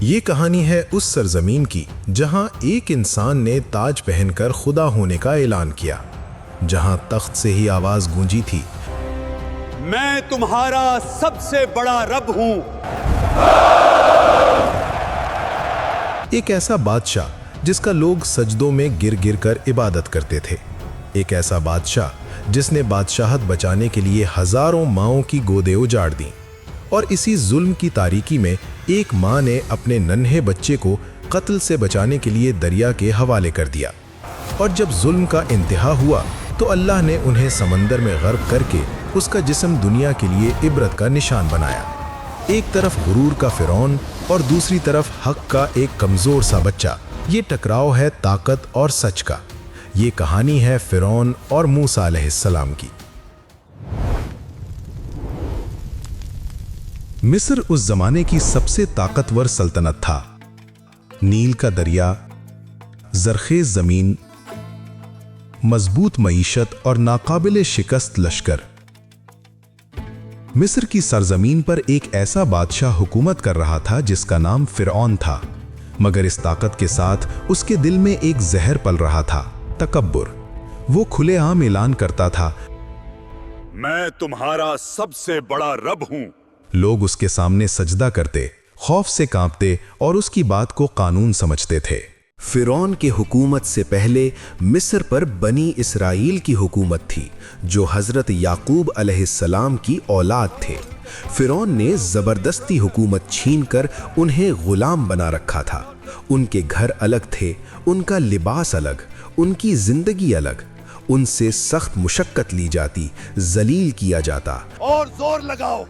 یہ کہانی ہے اس سرزمین کی جہاں ایک انسان نے تاج پہن کر خدا ہونے کا اعلان کیا، جہاں تخت سے ہی آواز گونجی تھی، میں تمہارا سب سے بڑا رب ہوں۔ ایک ایسا بادشاہ جس کا لوگ سجدوں میں گر گر کر عبادت کرتے تھے، ایک ایسا بادشاہ جس نے بادشاہت بچانے کے لیے ہزاروں ماؤں کی گودیں اجاڑ دیں، اور اسی ظلم کی تاریکی میں ایک ماں نے اپنے ننھے بچے کو قتل سے بچانے کے لیے دریا کے حوالے کر دیا، اور جب ظلم کا انتہا ہوا تو اللہ نے انہیں سمندر میں غرق کر کے اس کا جسم دنیا کے لیے عبرت کا نشان بنایا۔ ایک طرف غرور کا فرعون اور دوسری طرف حق کا ایک کمزور سا بچہ، یہ ٹکراؤ ہے طاقت اور سچ کا۔ یہ کہانی ہے فرعون اور موسیٰ علیہ السلام کی۔ مصر اس زمانے کی سب سے طاقتور سلطنت تھا۔ نیل کا دریا، زرخیز زمین، مضبوط معیشت اور ناقابل شکست لشکر۔ مصر کی سرزمین پر ایک ایسا بادشاہ حکومت کر رہا تھا جس کا نام فرعون تھا، مگر اس طاقت کے ساتھ اس کے دل میں ایک زہر پل رہا تھا، تکبر۔ وہ کھلے عام اعلان کرتا تھا، میں تمہارا سب سے بڑا رب ہوں۔ لوگ اس کے سامنے سجدہ کرتے، خوف سے کانپتے اور اس کی بات کو قانون سمجھتے تھے۔ فرعون کی حکومت سے پہلے مصر پر بنی اسرائیل کی حکومت تھی، جو حضرت یعقوب علیہ السلام کی اولاد تھے۔ فرعون نے زبردستی حکومت چھین کر انہیں غلام بنا رکھا تھا۔ ان کے گھر الگ تھے، ان کا لباس الگ، ان کی زندگی الگ۔ ان سے سخت مشقت لی جاتی، ذلیل کیا جاتا۔ اور زور لگاؤ۔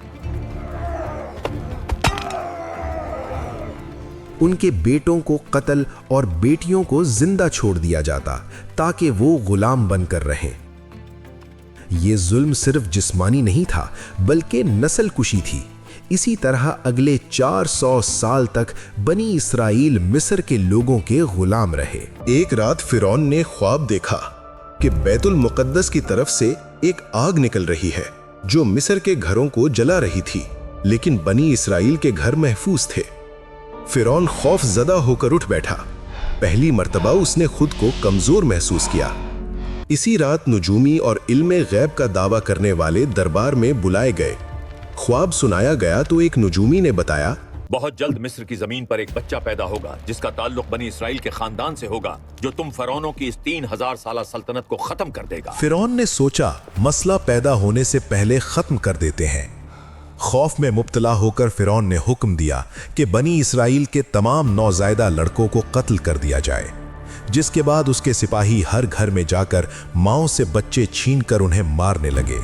ان کے بیٹوں کو قتل اور بیٹیوں کو زندہ چھوڑ دیا جاتا تاکہ وہ غلام بن کر رہیں۔ یہ ظلم صرف جسمانی نہیں تھا بلکہ نسل کشی تھی۔ اسی طرح اگلے 400 سال تک بنی اسرائیل مصر کے لوگوں کے غلام رہے۔ ایک رات فرعون نے خواب دیکھا کہ بیت المقدس کی طرف سے ایک آگ نکل رہی ہے جو مصر کے گھروں کو جلا رہی تھی، لیکن بنی اسرائیل کے گھر محفوظ تھے۔ فرعون خوف زدہ ہو کر اٹھ بیٹھا۔ پہلی مرتبہ اس نے خود کو کمزور محسوس کیا۔ اسی رات نجومی اور علم غیب کا دعویٰ کرنے والے دربار میں بلائے گئے۔ خواب سنایا گیا تو ایک نجومی نے بتایا، بہت جلد مصر کی زمین پر ایک بچہ پیدا ہوگا جس کا تعلق بنی اسرائیل کے خاندان سے ہوگا، جو تم فرعونوں کی اس 3000 سالہ سلطنت کو ختم کر دے گا۔ فرعون نے سوچا مسئلہ پیدا ہونے سے پہلے ختم کر دیتے ہیں۔ خوف میں مبتلا ہو کر فرعون نے حکم دیا کہ بنی اسرائیل کے تمام نوزائیدہ لڑکوں کو قتل کر دیا جائے، جس کے بعد اس کے سپاہی ہر گھر میں جا کر ماؤں سے بچے چھین کر انہیں مارنے لگے۔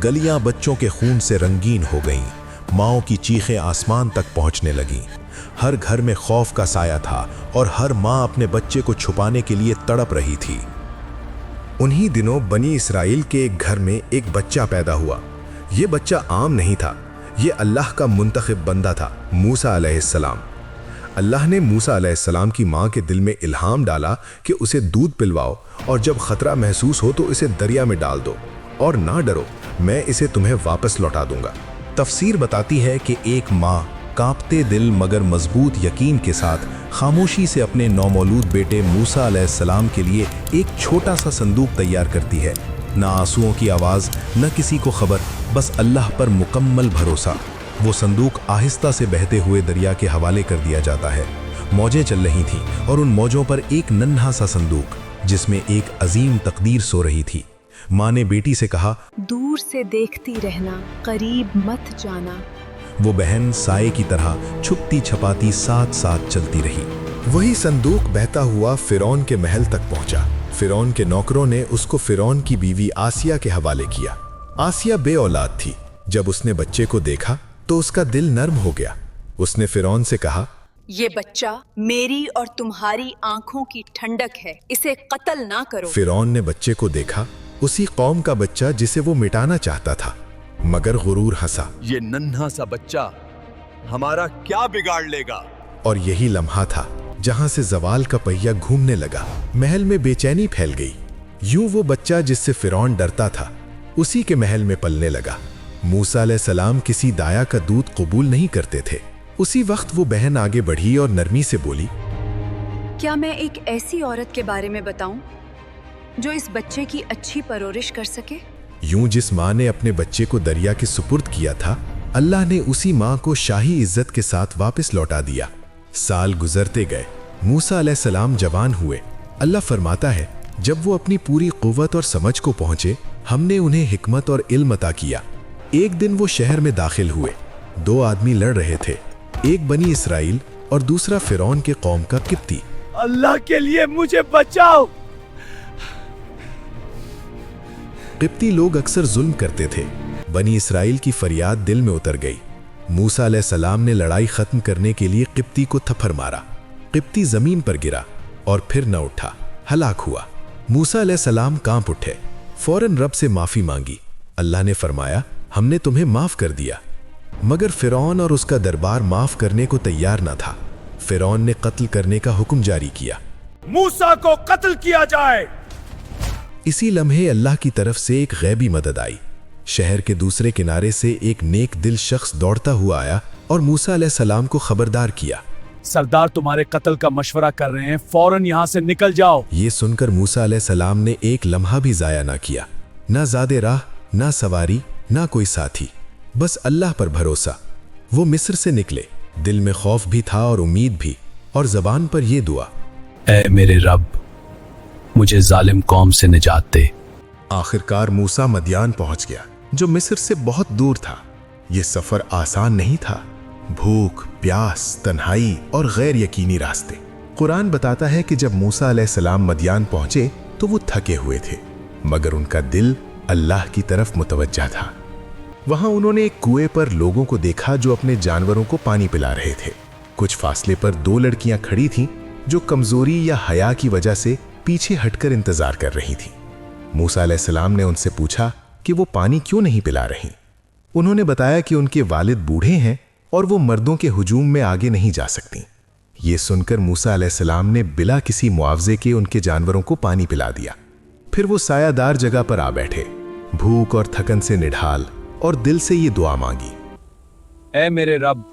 گلیاں بچوں کے خون سے رنگین ہو گئیں، ماؤں کی چیخیں آسمان تک پہنچنے لگیں۔ ہر گھر میں خوف کا سایہ تھا اور ہر ماں اپنے بچے کو چھپانے کے لیے تڑپ رہی تھی۔ انہی دنوں بنی اسرائیل کے ایک گھر میں ایک بچہ پیدا ہوا۔ یہ بچہ عام نہیں تھا، یہ اللہ کا منتخب بندہ تھا، موسیٰ علیہ السلام۔ اللہ نے موسیٰ علیہ السلام کی ماں کے دل میں الہام ڈالا کہ اسے دودھ پلواؤ اور جب خطرہ محسوس ہو تو اسے دریا میں ڈال دو، اور نہ ڈرو، میں اسے تمہیں واپس لوٹا دوں گا۔ تفسیر بتاتی ہے کہ ایک ماں کانپتے دل مگر مضبوط یقین کے ساتھ خاموشی سے اپنے نومولود بیٹے موسیٰ علیہ السلام کے لیے ایک چھوٹا سا صندوق تیار کرتی ہے۔ نہ آنسوؤں کی آواز، نہ کسی کو خبر، بس اللہ پر مکمل بھروسہ۔ وہ صندوق آہستہ سے بہتے ہوئے دریا کے حوالے کر دیا جاتا ہے۔ موجیں چل رہی تھیں اور ان موجوں پر ایک ننھا سا صندوق جس میں ایک عظیم تقدیر سو رہی تھی۔ ماں نے بیٹی سے کہا، دور سے دیکھتی رہنا، قریب مت جانا۔ وہ بہن سائے کی طرح چھپتی چھپاتی ساتھ ساتھ چلتی رہی۔ وہی صندوق بہتا ہوا فرعون کے محل تک پہنچا۔ فرعون کے نوکروں نے اس کو فرعون کی بیوی آسیہ کے حوالے کیا۔ آسیہ بے اولاد تھی۔ جب اس نے بچے کو دیکھا تو اس کا دل نرم ہو گیا۔ اس نے فرعون سے کہا، یہ بچہ میری اور تمہاری آنکھوں کی ٹھنڈک ہے، اسے قتل نہ کرو۔ فرعون نے بچے کو دیکھا، اسی قوم کا بچہ جسے وہ مٹانا چاہتا تھا، مگر غرور ہنسا۔ یہ ننھا سا بچہ ہمارا کیا بگاڑ لے گا؟ اور یہی لمحہ تھا جہاں سے زوال کا پہیہ گھومنے لگا۔ محل میں بے چینی پھیل گئی۔ یوں وہ بچہ جس سے فرعون ڈرتا تھا اسی کے محل میں پلنے لگا۔ موسیٰ علیہ السلام کسی دایا کا دودھ قبول نہیں کرتے تھے۔ उसी वक्त वो बहन आगे बढ़ी और नरमी से बोली, क्या मैं एक ऐसी औरत के बारे में बताऊं जो इस बच्चे की अच्छी परवरिश कर सके? यूं जिस माँ ने अपने बच्चे को दरिया के सुपुर्द किया था, अल्लाह ने उसी माँ को शाही इज्जत के साथ वापस लौटा दिया। साल गुजरते गए, मूसा अलैहिस्सलाम जवान हुए। अल्लाह फरमाता है, जब वो अपनी पूरी कुव्वत और समझ को पहुंचे, हमने उन्हें हिकमत और इल्म अता किया। एक दिन वो शहर में दाखिल हुए। दो आदमी लड़ रहे थे, एक बनी इसराइल और दूसरा फिरौन के कौम का किप्ती। अल्लाह के लिए मुझे बचाओ। किप्ती लोग अक्सर जुल्म करते थे। बनी इसराइल की फरियाद दिल में उतर गई। मूसा अलैहिस्सलाम ने लड़ाई खत्म करने के लिए किप्ती को थप्पड़ मारा। किप्ती जमीन पर गिरा और फिर न उठा, हलाक हुआ। मूसा अलैहिस्सलाम कांप उठे, फौरन रब से माफी मांगी। अल्लाह ने फरमाया, हमने तुम्हें माफ कर दिया। मगर फिरौन और उसका दरबार माफ करने को तैयार न था। फिरौन ने कत्ल करने का हुक्म जारी किया। मूसा को कत्ल किया जाए। इसी लम्हे अल्लाह की तरफ से एक गैबी मदद आई। शहर के दूसरे किनारे से एक नेक दिल शख्स दौड़ता हुआ आया और मूसा अलैहिस्सलाम को खबरदार किया। सरदार तुम्हारे कत्ल का मशवरा कर रहे हैं, फौरन यहाँ से निकल जाओ। ये सुनकर मूसा अलैहिस्सलाम ने एक लम्हा भी जाया ना किया। ना ज़ादे राह, ना सवारी, ना कोई साथी, बस अल्लाह पर भरोसा। वो मिस्र से निकले। दिल में खौफ भी था और उम्मीद भी, और ज़बान पर ये दुआ, ऐ मेरे रब, मुझे जालिम कौम से निजात दे। आखिरकार मूसा मदियान पहुंच गया, जो मिस्र से बहुत दूर था। ये सफर आसान नहीं था। भूख, प्यास, तन्हाई और गैर यकीनी रास्ते। कुरान बताता है कि जब मूसा अलैहिस्सलाम मदियान पहुंचे तो वो थके हुए थे, मगर उनका दिल अल्लाह की तरफ मुतवज्जा था। वहां उन्होंने एक कुएं पर लोगों को देखा जो अपने जानवरों को पानी पिला रहे थे। कुछ फासले पर दो लड़कियां खड़ी थीं जो कमजोरी या हया की वजह से पीछे हटकर इंतजार कर रही थीं। मूसा अलैहिस्सलाम ने उनसे पूछा कि वो पानी क्यों नहीं पिला रही। उन्होंने बताया कि उनके वालिद बूढ़े हैं और वो मर्दों के हुजूम में आगे नहीं जा सकती। ये सुनकर मूसा अलैहिस्सलाम ने बिला किसी मुआवजे के उनके जानवरों को पानी पिला दिया। फिर वो सायादार जगह पर आ बैठे, भूख और थकन से निढाल, और दिल से ये दुआ मांगी, ऐ मेरे रब,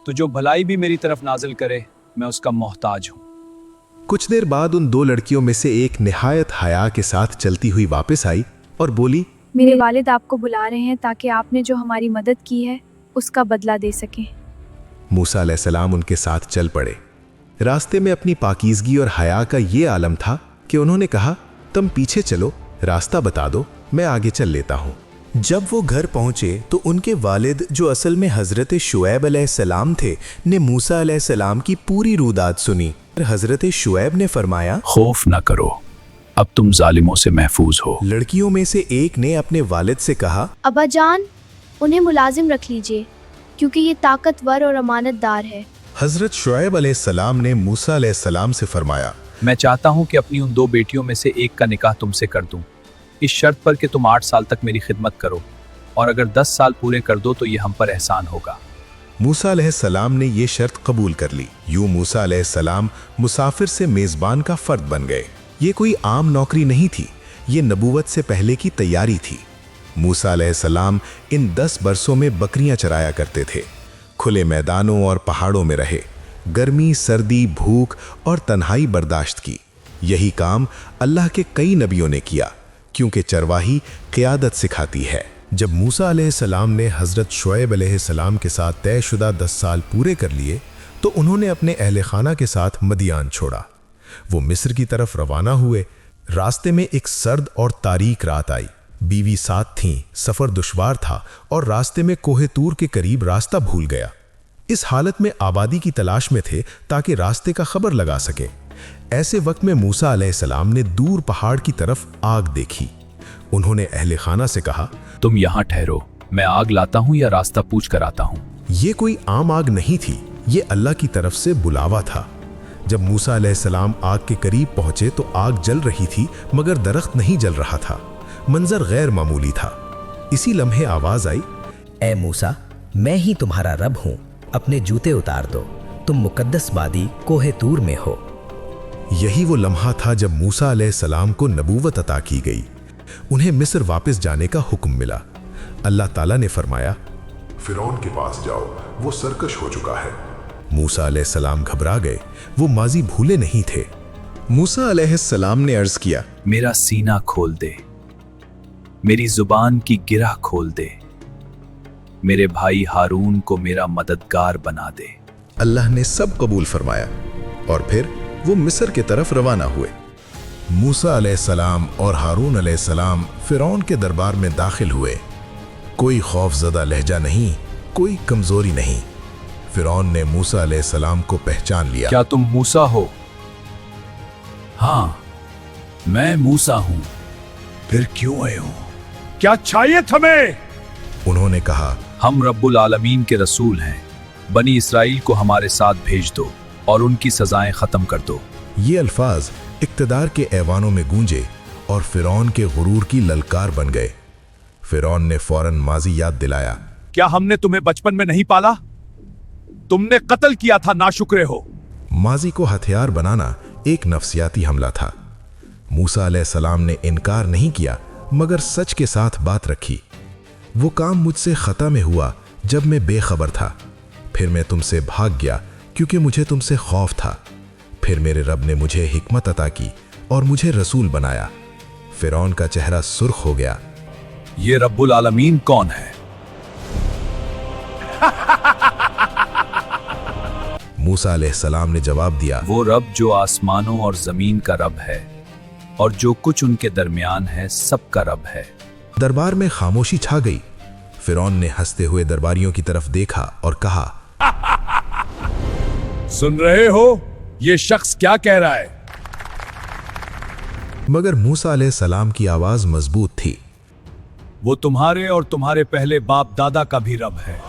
तो जो भलाई भी मेरी तरफ नाजिल करे, मैं उसका मोहताज हूं। कुछ देर बाद उन दो लड़कियों में से एक निहायत हया के साथ चलती हुई वापस आई और बोली, मेरे वालिद आपको बुला रहे हैं ताकि आपने जो हमारी मदद की है उसका बदला दे सकें। मूसा अलैहिस्सलाम उनके साथ चल पड़े। रास्ते में अपनी पाकीज़गी और हया का ये आलम था कि उन्होंने कहा, तुम पीछे चलो, रास्ता बता दो, मैं आगे चल लेता हूँ। जब वो घर पहुंचे तो उनके वालिद, जो असल में हज़रत शुएब अलैहिस्सलाम थे, ने मूसा अलैहिस्सलाम की पूरी रूदात सुनी। हज़रत शुएब ने फरमाया, खौफ न करो, अब तुम जालिमों से महफूज हो। लड़कियों में से एक ने अपने वालिद से कहा, अब्बा जान, उन्हें मुलाजिम रख लीजिए क्योंकि ये ताकतवर और अमानतदार है। हज़रत शुएब अलैहिस्सलाम ने मूसा अलैहिस्सलाम से फरमाया, मैं चाहता हूं कि अपनी उन दो बेटियों में से एक का निकाह तुमसे कर दूं, इस शर्त पर कि तुम 8 साल तक मेरी खिदमत करो, और अगर 10 साल पूरे कर दो तो ये हम पर एहसान होगा। मूसा अलैहिस्सलाम ने ये शर्त कबूल कर ली। यूं मूसा अलैहिस्सलाम मुसाफिर से मेज़बान का फ़र्द बन गए। ये कोई आम नौकरी नहीं थी, ये नबूवत से पहले की तैयारी थी। मूसा अलैहिस्सलाम इन 10 बरसों में बकरियां चराया करते थे, खुले मैदानों और पहाड़ों में रहे, गर्मी, सर्दी, भूख और तन्हाई बर्दाश्त की। यही काम अल्लाह के कई नबियों ने किया, क्योंकि चरवाही क़ियादत सिखाती है। जब मूसा अलैहिस्सलाम ने हज़रत शुएब अलैहिस्सलाम के साथ तयशुदा 10 साल पूरे कर लिए तो उन्होंने अपने अहले खाना के साथ मदियान छोड़ा। वो मिस्र की तरफ रवाना हुए। रास्ते में एक सर्द और तारीक रात आई। बीवी साथ थीं, सफ़र दुश्वार था और रास्ते में कोहे तूर के करीब रास्ता भूल गया। इस हालत में आबादी की तलाश में थे ताकि रास्ते का खबर लगा सके। ऐसे वक्त में मूसा अलैहिस्सलाम ने दूर पहाड़ की तरफ आग देखी। उन्होंने अहले खाना से कहा, तुम यहाँ ठहरो, मैं आग लाता हूँ या रास्ता पूछ कर आता हूँ। ये कोई आम आग नहीं थी, ये अल्लाह की तरफ से बुलावा था। जब मूसा अलैहिस्सलाम आग के करीब पहुंचे तो आग जल रही थी, मगर दरख्त नहीं जल रहा था। मंजर गैर मामूली था। इसी लम्हे आवाज आई, ए मूसा, मैं ही तुम्हारा रब हूँ, अपने जूते उतार दो, तुम मुकद्दस वादी कोहे तूर में हो। यही वो लम्हा था जब मूसा अलैहिस्सलाम को नबूवत अता की गई। उन्हें मिस्र वापस जाने का हुक्म मिला। अल्लाह ताला ने फरमाया, फिरौन के पास जाओ, वो सरकश हो चुका है। मूसा अलैहिस्सलाम घबरा गए, वो माजी भूले नहीं थे। मूसा अलैहिस्सलाम ने अर्ज किया, मेरा सीना खोल दे, मेरी जुबान की गिरह खोल दे, मेरे भाई हारून को मेरा मददगार बना दे। अल्लाह ने सब कबूल फरमाया और फिर वो मिस्र की तरफ रवाना हुए। मूसा अलैहिस्सलाम और हारून अलैहिस्सलाम फिरौन के दरबार में दाखिल हुए। कोई खौफजदा लहजा नहीं, कोई कमजोरी नहीं। फिरौन ने मूसा अलैहिस्सलाम को पहचान लिया। क्या तुम मूसा हो? हाँ, मैं मूसा हूं। फिर क्यों आए हो? क्या चाहिए तुम्हें? उन्होंने कहा, हम रब्बुल आलमीन के रसूल हैं, बनी इसराइल को हमारे साथ भेज दो और उनकी सजाएं खत्म कर दो। ये अल्फाज इक्तदार के ऐवानों में गूंजे और फिरौन के गुरूर की ललकार बन गए। फिरौन ने फौरन माजी याद दिलाया। क्या हमने तुम्हें बचपन में नहीं पाला? तुमने कत्ल किया था, नाशुक्रे हो। माजी को हथियार बनाना एक नफ्सियाती हमला था। मूसा अलैहिस्सलाम ने इनकार नहीं किया, मगर सच के साथ बात रखी। वो काम मुझसे खता में हुआ जब मैं बेखबर था। फिर मैं तुमसे भाग गया क्योंकि मुझे तुमसे खौफ था। फिर मेरे रब ने मुझे हिकमत अता की और मुझे रसूल बनाया। फिरौन का चेहरा सुर्ख हो गया। ये रब्बुल आलमीन कौन है? मूसा अलैहिस्सलाम ने जवाब दिया, वो रब जो आसमानों और जमीन का रब है और जो कुछ उनके दरमियान है, सबका रब है। दरबार में खामोशी छा गई। फिरौन ने हंसते हुए दरबारियों की तरफ देखा और कहा, सुन रहे हो ये शख्स क्या कह रहा है? मगर मूसा अलैहिस्सलाम की आवाज मजबूत थी। वो तुम्हारे और तुम्हारे पहले बाप दादा का भी रब है।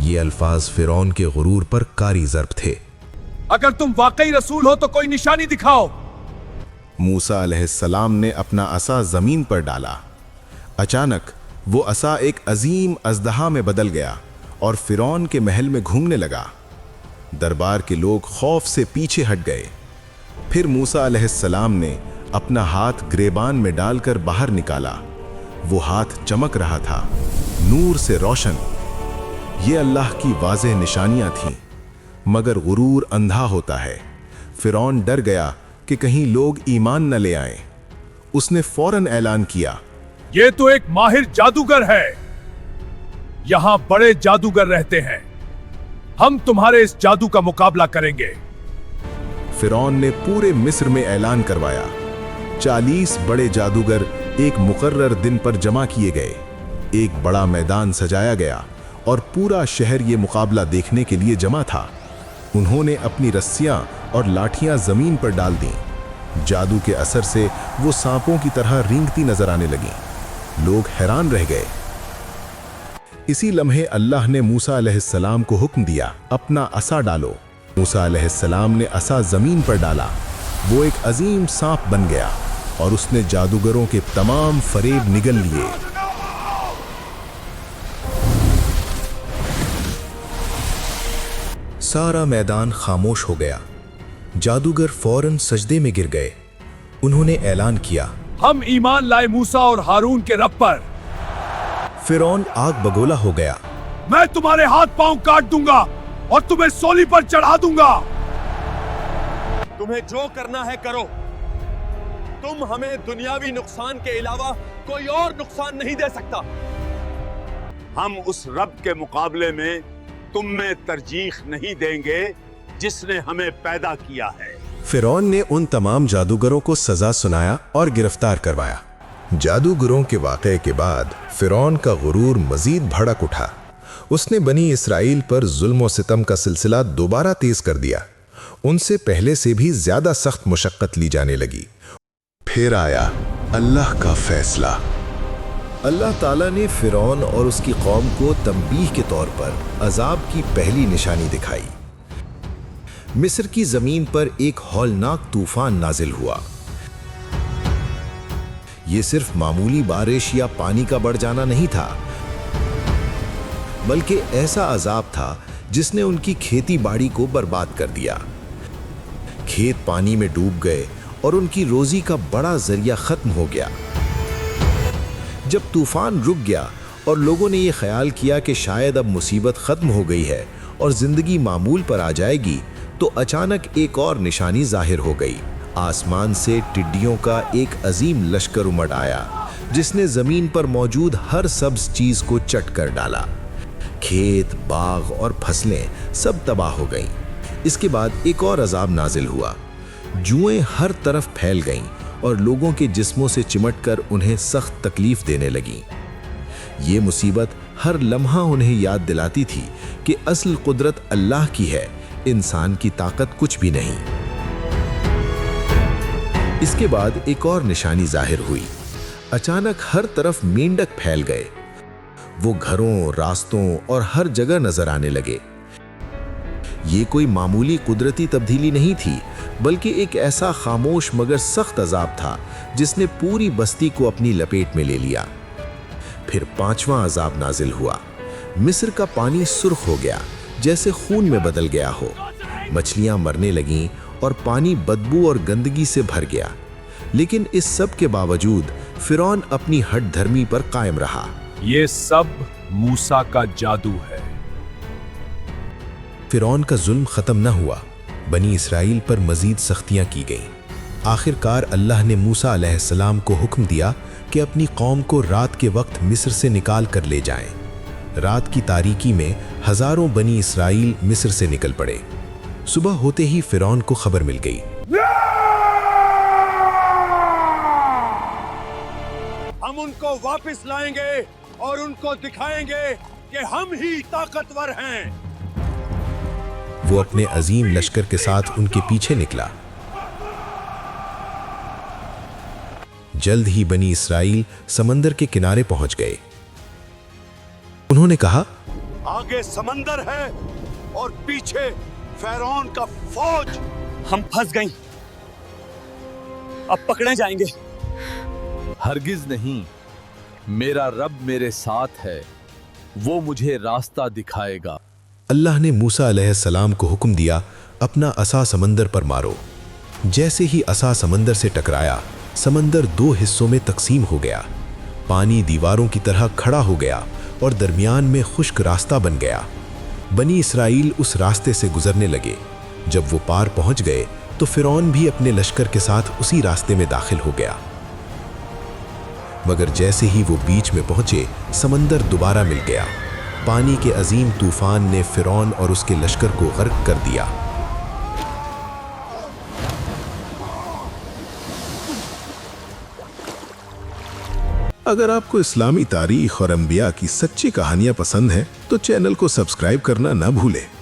ये अल्फाज फिरौन के गुरूर पर कारी ज़र्ब थे। अगर तुम वाकई रसूल हो तो कोई निशानी दिखाओ। मूसा अलैहिस्सलाम ने अपना असा जमीन पर डाला। अचानक वो असा एक अजीम अजदहा में बदल गया और फिरौन के महल में घूमने लगा। दरबार के लोग खौफ से पीछे हट गए। फिर मूसा अलैहिस्सलाम ने अपना हाथ ग्रेबान में डालकर बाहर निकाला। वो हाथ चमक रहा था, नूर से रोशन। ये अल्लाह की वाज़ेह निशानियां थीं, मगर गुरूर अंधा होता है। फिरौन डर गया कि कहीं लोग ईमान न ले आएं। उसने फौरन ऐलान किया, ये तो एक माहिर जादूगर है। यहां बड़े जादूगर रहते हैं, हम तुम्हारे इस जादू का मुकाबला करेंगे। फिरौन ने पूरे मिस्र में ऐलान करवाया। 40 बड़े जादूगर एक मुकर्रर दिन पर जमा किए गए। एक बड़ा मैदान सजाया गया और पूरा शहर ये मुकाबला देखने के लिए जमा था। उन्होंने अपनी रस्सियां और लाठियां जमीन पर डाल दीं। जादू के असर से वो सांपों की तरह रेंगती नजर आने लगीं। लोग हैरान रह गए। इसी लम्हे अल्लाह ने मूसा अलैहिस्सलाम को हुक्म दिया, अपना असा डालो। मूसा अलैहिस्सलाम ने असा जमीन पर डाला। वो एक अजीम सांप बन गया और उसने जादूगरों के तमाम फरेब निगल लिए। सारा मैदान खामोश हो गया। जादूगर फौरन सजदे में गिर गए। उन्होंने ऐलान किया, हम ईमान लाए मूसा और हारून के रब पर। फिरौन आग बगोला हो गया। मैं तुम्हारे हाथ पांव काट दूंगा और तुम्हें सोली पर चढ़ा दूंगा। तुम्हें जो करना है करो। तुम हमें दुनियावी नुकसान के अलावा कोई और नुकसान नहीं दे सकता। हम उस रब के मुकाबले में तुम में तरजीह नहीं देंगे जिसने हमें पैदा किया है। फिरौन ने उन तमाम जादूगरों को सजा सुनाया और गिरफ्तार करवाया। जादूगरों के वाक़े के बाद फिरौन का गुरूर मजीद भड़क उठा। उसने बनी इसराइल पर जुल्म और सितम का सिलसिला दोबारा तेज कर दिया। उनसे पहले से भी ज्यादा सख्त मुशक्कत ली जाने लगी। फिर आया अल्लाह का फैसला। अल्लाह ताला ने फिरौन और उसकी कौम को तंबीह के तौर पर अजाब की पहली निशानी दिखाई। मिस्र की जमीन पर एक हौलनाक तूफान नाजिल हुआ। यह सिर्फ मामूली बारिश या पानी का बढ़ जाना नहीं था, बल्कि ऐसा अजाब था जिसने उनकी खेती बाड़ी को बर्बाद कर दिया। खेत पानी में डूब गए और उनकी रोजी का बड़ा जरिया खत्म हो गया। जब तूफान रुक गया اور لوگوں نے یہ خیال کیا کہ شاید اب مصیبت ختم ہو گئی ہے اور زندگی معمول پر آ جائے گی، تو اچانک ایک اور نشانی ظاہر ہو گئی۔ آسمان سے ٹڈیوں کا ایک عظیم لشکر امڑ آیا جس نے زمین پر موجود ہر سبز چیز کو چٹ کر ڈالا۔ کھیت، باغ اور فصلیں سب تباہ ہو گئیں۔ اس کے بعد ایک اور عذاب نازل ہوا۔ جوئیں ہر طرف پھیل گئیں اور لوگوں کے جسموں سے چمٹ کر انہیں سخت تکلیف دینے لگیں۔ یہ مصیبت ہر لمحہ انہیں یاد دلاتی تھی کہ اصل قدرت اللہ کی ہے، انسان کی طاقت کچھ بھی نہیں۔ اس کے بعد ایک اور نشانی ظاہر ہوئی۔ اچانک ہر طرف مینڈک پھیل گئے۔ وہ گھروں، راستوں اور ہر جگہ نظر آنے لگے۔ یہ کوئی معمولی قدرتی تبدیلی نہیں تھی، بلکہ ایک ایسا خاموش مگر سخت عذاب تھا جس نے پوری بستی کو اپنی لپیٹ میں لے لیا۔ پھر پانچواں عذاب نازل ہوا۔ مصر کا پانی سرخ ہو گیا، جیسے خون میں بدل گیا ہو۔ مچھلیاں مرنے لگیں اور پانی بدبو اور گندگی سے بھر گیا۔ لیکن اس سب کے باوجود فرعون اپنی ہٹ دھرمی پر قائم رہا۔ یہ سب موسیٰ کا جادو ہے۔ فرعون کا ظلم ختم نہ ہوا، بنی اسرائیل پر مزید سختیاں کی گئیں۔ آخر کار اللہ نے موسیٰ علیہ السلام کو حکم دیا کہ اپنی قوم کو رات کے وقت مصر سے نکال کر لے جائیں۔ رات کی تاریکی میں ہزاروں بنی اسرائیل مصر سے نکل پڑے۔ صبح ہوتے ہی فرعون کو خبر مل گئی۔ ہم ان کو واپس لائیں گے اور ان کو دکھائیں گے کہ ہم ہی طاقتور ہیں۔ وہ اپنے عظیم لشکر کے ساتھ ان کے پیچھے نکلا۔ جلد ہی بنی اسرائیل سمندر کے کنارے پہنچ گئے۔ انہوں نے کہا، آگے سمندر ہے اور پیچھے فرعون کا فوج۔ ہم پھنس گئیں، اب پکڑے جائیں گے۔ ہرگز نہیں، میرا رب میرے ساتھ ہے، وہ مجھے راستہ دکھائے گا۔ اللہ نے موسیٰ علیہ السلام کو حکم دیا، اپنا عصا سمندر پر مارو۔ جیسے ہی عصا سمندر سے ٹکرایا، سمندر دو حصوں میں تقسیم ہو گیا۔ پانی دیواروں کی طرح کھڑا ہو گیا اور درمیان میں خشک راستہ بن گیا۔ بنی اسرائیل اس راستے سے گزرنے لگے۔ جب وہ پار پہنچ گئے تو فرعون بھی اپنے لشکر کے ساتھ اسی راستے میں داخل ہو گیا۔ مگر جیسے ہی وہ بیچ میں پہنچے، سمندر دوبارہ مل گیا۔ پانی کے عظیم طوفان نے فرعون اور اس کے لشکر کو غرق کر دیا۔ اگر آپ کو اسلامی تاریخ اور انبیاء کی سچی کہانیاں پسند ہیں تو چینل کو سبسکرائب کرنا نہ بھولیں۔